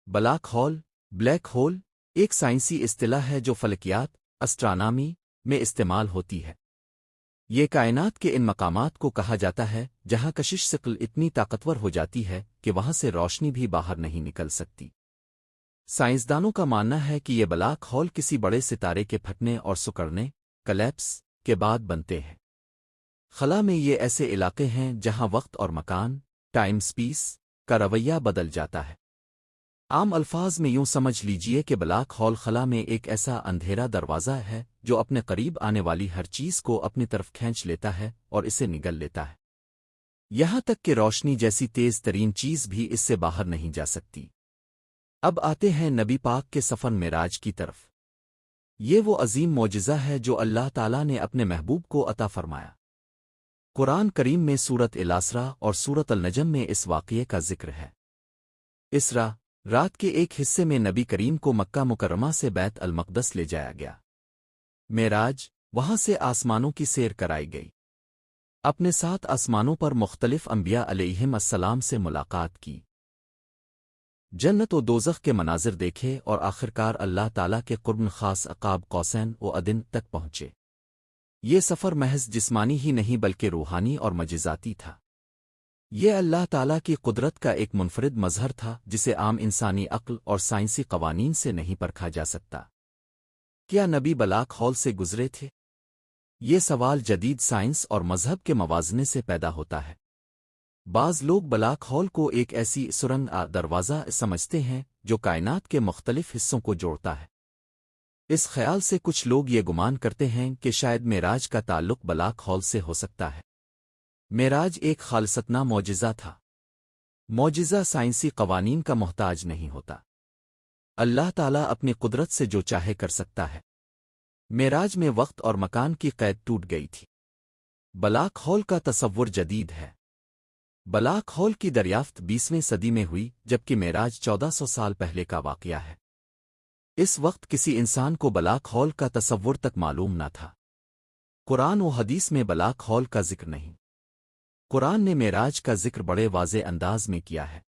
Block whole, black hole, ایک سائنسی اصطلاح ہے جو فلکیات، اسٹرانامی میں استعمال ہوتی ہے۔ یہ کائنات کے ان مقامات کو کہا جاتا ہے جہاں کشش ثقل اتنی طاقتور ہو جاتی ہے کہ وہاں سے روشنی بھی باہر نہیں نکل سکتی۔ سائنسدانوں کا ماننا ہے کہ یہ بلاک ہول کسی بڑے ستارے کے پھٹنے اور سکڑنے کلیپس کے بعد بنتے ہیں۔ خلا میں یہ ایسے علاقے ہیں جہاں وقت اور مکان ٹائم سپیس کا رویہ بدل جاتا ہے۔ عام الفاظ میں یوں سمجھ لیجئے کہ بلاک ہول خلا میں ایک ایسا اندھیرا دروازہ ہے جو اپنے قریب آنے والی ہر چیز کو اپنی طرف کھینچ لیتا ہے اور اسے نگل لیتا ہے، یہاں تک کہ روشنی جیسی تیز ترین چیز بھی اس سے باہر نہیں جا سکتی۔ اب آتے ہیں نبی پاک کے سفر معراج کی طرف۔ یہ وہ عظیم معجزہ ہے جو اللہ تعالیٰ نے اپنے محبوب کو عطا فرمایا۔ قرآن کریم میں سورت الاسراء اور سورت النجم میں اس واقعے کا ذکر ہے۔ اسراء رات کے ایک حصے میں نبی کریم کو مکہ مکرمہ سے بیت المقدس لے جایا گیا۔ معراج وہاں سے آسمانوں کی سیر کرائی گئی۔ اپنے ساتھ آسمانوں پر مختلف انبیاء علیہم السلام سے ملاقات کی، جنت و دوزخ کے مناظر دیکھے اور آخرکار اللہ تعالیٰ کے قرب خاص عقاب قوسین و ادن تک پہنچے۔ یہ سفر محض جسمانی ہی نہیں بلکہ روحانی اور معجزاتی تھا۔ یہ اللہ تعالیٰ کی قدرت کا ایک منفرد مظہر تھا جسے عام انسانی عقل اور سائنسی قوانین سے نہیں پرکھا جا سکتا۔ کیا نبی بلاک ہول سے گزرے تھے؟ یہ سوال جدید سائنس اور مذہب کے موازنے سے پیدا ہوتا ہے۔ بعض لوگ بلاک ہول کو ایک ایسی سرنگ دروازہ سمجھتے ہیں جو کائنات کے مختلف حصوں کو جوڑتا ہے۔ اس خیال سے کچھ لوگ یہ گمان کرتے ہیں کہ شاید معراج کا تعلق بلاک ہول سے ہو سکتا ہے۔ معراج ایک خالصتنا معجزہ تھا۔ معجزہ سائنسی قوانین کا محتاج نہیں ہوتا۔ اللہ تعالیٰ اپنی قدرت سے جو چاہے کر سکتا ہے۔ معراج میں وقت اور مکان کی قید ٹوٹ گئی تھی۔ بلاک ہول کا تصور جدید ہے۔ بلاک ہول کی دریافت 20ویں صدی میں ہوئی جبکہ معراج 1400 سال پہلے کا واقعہ ہے۔ اس وقت کسی انسان کو بلاک ہول کا تصور تک معلوم نہ تھا۔ قرآن و حدیث میں بلاک ہول کا ذکر نہیں۔ قرآن نے معراج کا ذکر بڑے واضح انداز میں کیا ہے،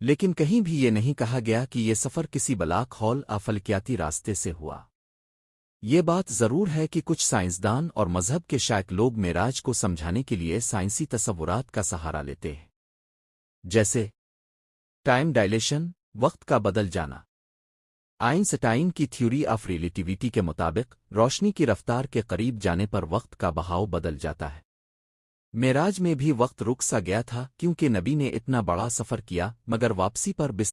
لیکن کہیں بھی یہ نہیں کہا گیا کہ یہ سفر کسی بلاک ہول فلکیاتی راستے سے ہوا۔ یہ بات ضرور ہے کہ کچھ سائنسدان اور مذہب کے شائق لوگ معراج کو سمجھانے کے لیے سائنسی تصورات کا سہارا لیتے ہیں، جیسے ٹائم ڈائلیشن، وقت کا بدل جانا۔ آئنسٹائن کی تھیوری آف ریلیٹیوٹی کے مطابق روشنی کی رفتار کے قریب جانے پر وقت کا بہاؤ بدل جاتا ہے۔ معراج میں بھی وقت رک سا گیا تھا کیونکہ نبی نے اتنا بڑا سفر کیا مگر واپسی پر